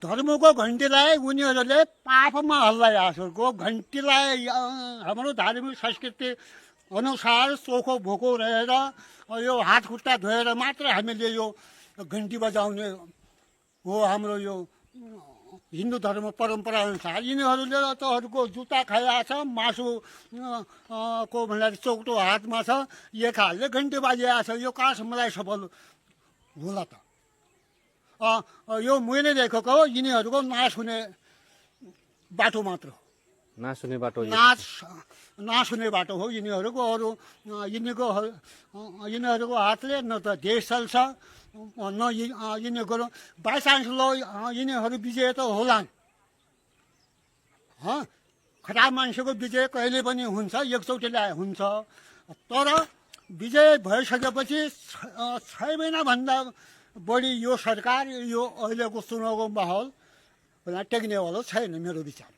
धर्मको घन्टीलाई उनीहरूले पापमा हल्लाइरहेको छ। घन्टीलाई हाम्रो धार्मिक संस्कृति अनुसार चोखो भोको रहेर यो हात खुट्टा धोएर मात्र हामीले यो घन्टी बजाउने हो हाम्रो यो हिन्दू धर्म परम्परा अनुसार। यिनीहरूले त अरूको जुत्ता खाइरहेछ, मासु को भन्दा चौकटो हातमा छ, एक हातले घन्टी बाजिरहेछ। यो कहाँसम्मलाई सफल होला त? यो मैले देखेको हो यिनीहरूको नाश हुने बाटो मात्र हो। नासुने बाटो नासुने बाटो हो यिनीहरूको। अरू यिनीहरूको हातले न त देश चल्छ न यिनीहरू बाइचान्स ल यिनीहरू विजय त होलान्। खराब मान्छेको विजय कहिले पनि हुन्छ, एकचोटिलाई हुन्छ। तर विजय भइसकेपछि 6 महिनाभन्दा बढी यो सरकार यो अहिलेको चुनावको माहौल टेक्नेवाला छैन मेरो विचार।